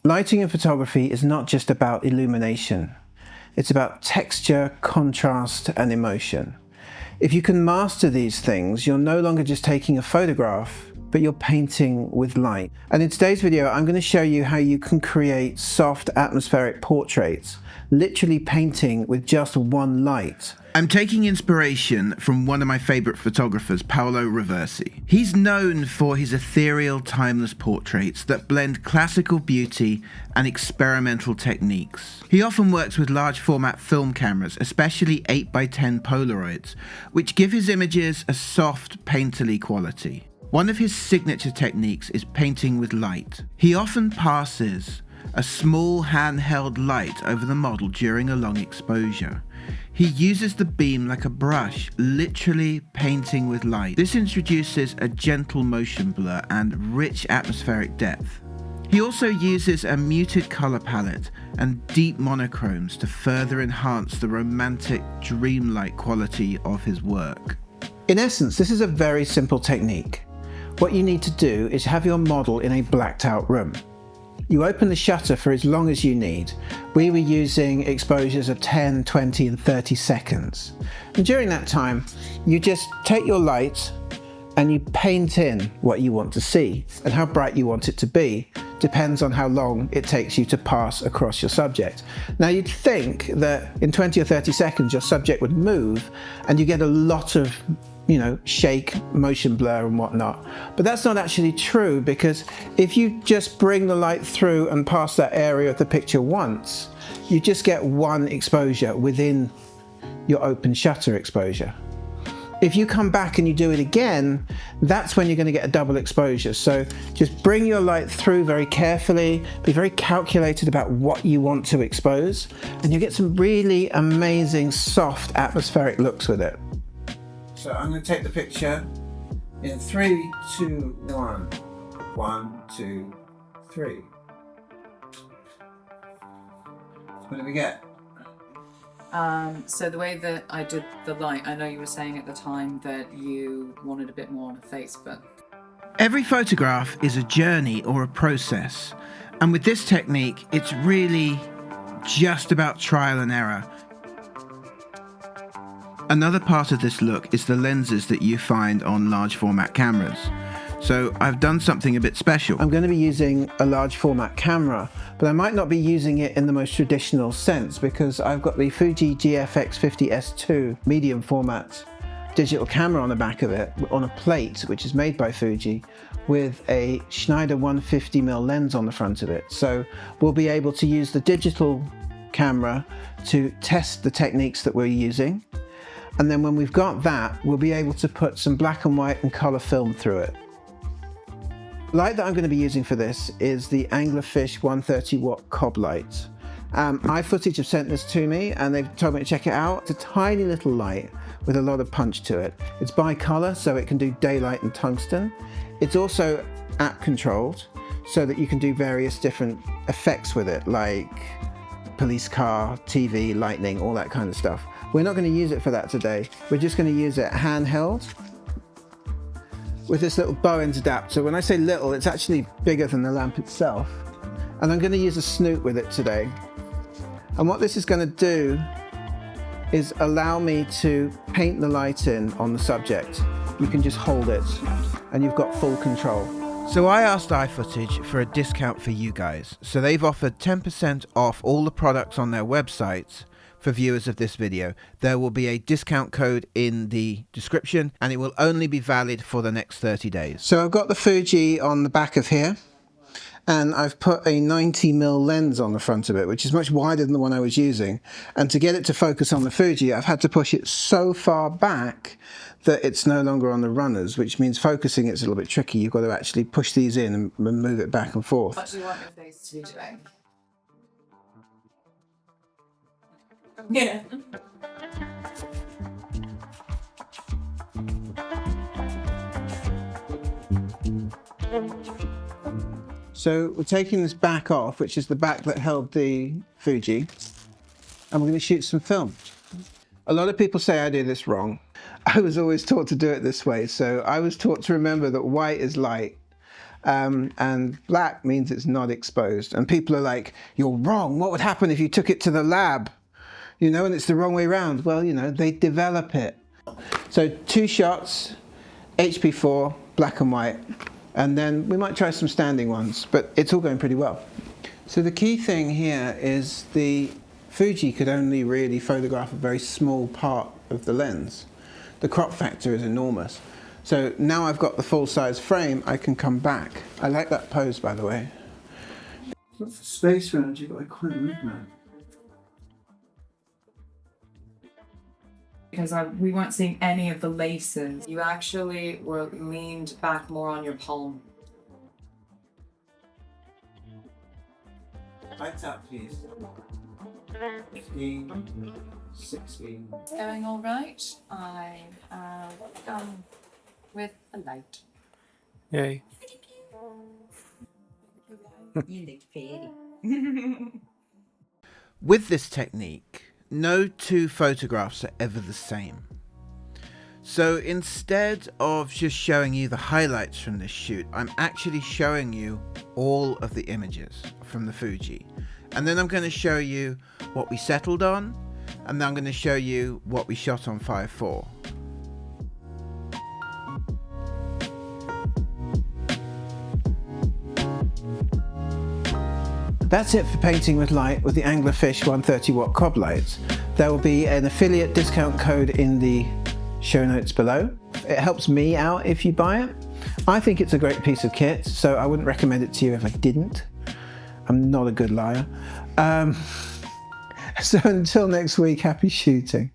Lighting in photography is not just about illumination. It's about texture, contrast, and emotion. If you can master these things, you're no longer just taking a photograph, but you're painting with light. And in today's video, I'm going to show you how you can create soft atmospheric portraits, literally painting with just one light. I'm taking inspiration from one of my favorite photographers, Paolo Roversi. He's known for his ethereal, timeless portraits that blend classical beauty and experimental techniques. He often works with large format film cameras, especially 8x10 Polaroids, which give his images a soft, painterly quality. One of his signature techniques is painting with light. He often passes a small handheld light over the model during a long exposure. He uses the beam like a brush, literally painting with light. This introduces a gentle motion blur and rich atmospheric depth. He also uses a muted color palette and deep monochromes to further enhance the romantic, dreamlike quality of his work. In essence, this is a very simple technique. What you need to do is have your model in a blacked out room. You open the shutter for as long as you need. We were using exposures of 10, 20 and 30 seconds. And during that time, you just take your light and you paint in what you want to see, and how bright you want it to be depends on how long it takes you to pass across your subject. Now you'd think that in 20 or 30 seconds your subject would move and you get a lot of shake, motion blur and whatnot. But that's not actually true, because if you just bring the light through and pass that area of the picture once, you just get one exposure within your open shutter exposure. If you come back and you do it again, that's when you're going to get a double exposure. So just bring your light through very carefully, be very calculated about what you want to expose, and you get some really amazing soft atmospheric looks with it. So I'm going to take the picture in 3, 2, 1. 1, 2, 3. What do we get? So the way that I did the light, I know you were saying at the time that you wanted a bit more on a face, but... Every photograph is a journey or a process. And with this technique, it's really just about trial and error. Another part of this look is the lenses that you find on large format cameras. So I've done something a bit special. I'm going to be using a large format camera, but I might not be using it in the most traditional sense, because I've got the Fuji GFX50S2 medium format digital camera on the back of it, on a plate which is made by Fuji, with a Schneider 150mm lens on the front of it. So we'll be able to use the digital camera to test the techniques that we're using. And then when we've got that, we'll be able to put some black and white and color film through it. The light that I'm going to be using for this is the Anglerfish 130 watt cob light. iFootage have sent this to me and they've told me to check it out. It's a tiny little light with a lot of punch to it. It's bi-color, so it can do daylight and tungsten. It's also app controlled, so that you can do various different effects with it, like police car, TV, lightning, all that kind of stuff. We're not going to use it for that today. We're just going to use it handheld with this little bow end adapter. When I say little, it's actually bigger than the lamp itself. And I'm going to use a snoot with it today. And what this is going to do is allow me to paint the light in on the subject. You can just hold it and you've got full control. So I asked iFootage for a discount for you guys. So they've offered 10% off all the products on their websites for viewers of this video. There will be a discount code in the description and it will only be valid for the next 30 days. So I've got the Fuji on the back of here, and I've put a 90mm lens on the front of it, which is much wider than the one I was using. And to get it to focus on the Fuji, I've had to push it so far back that it's no longer on the runners, which means focusing it's a little bit tricky. You've got to actually push these in and move it back and forth. What do you want your face to do today? Yeah. So we're taking this back off, which is the back that held the Fuji, and we're going to shoot some film. A lot of people say I do this wrong. I was always taught to do it this way. So I was taught to remember that white is light and black means it's not exposed. And people are like, you're wrong. What would happen if you took it to the lab? You know, and it's the wrong way around. Well, you know, they develop it. So 2 shots, HP4, black and white, and then we might try some standing ones, but it's all going pretty well. So the key thing here is the Fuji could only really photograph a very small part of the lens. The crop factor is enormous. So now I've got the full-size frame, I can come back. I like that pose, by the way. Lots of space around you, but I quite like that. Because we weren't seeing any of the laces. You actually were leaned back more on your palm. Lights out, please. 15, 16. It's going all right. I have done with a light. Yay. You look pretty. With this technique, no 2 photographs are ever the same. So instead of just showing you the highlights from this shoot, I'm actually showing you all of the images from the Fuji. And then I'm going to show you what we settled on, and then I'm going to show you what we shot on 5.4. That's it for painting with light with the Anglerfish 130-watt cob lights. There will be an affiliate discount code in the show notes below. It helps me out if you buy it. I think it's a great piece of kit, so I wouldn't recommend it to you if I didn't. I'm not a good liar. So until next week, happy shooting.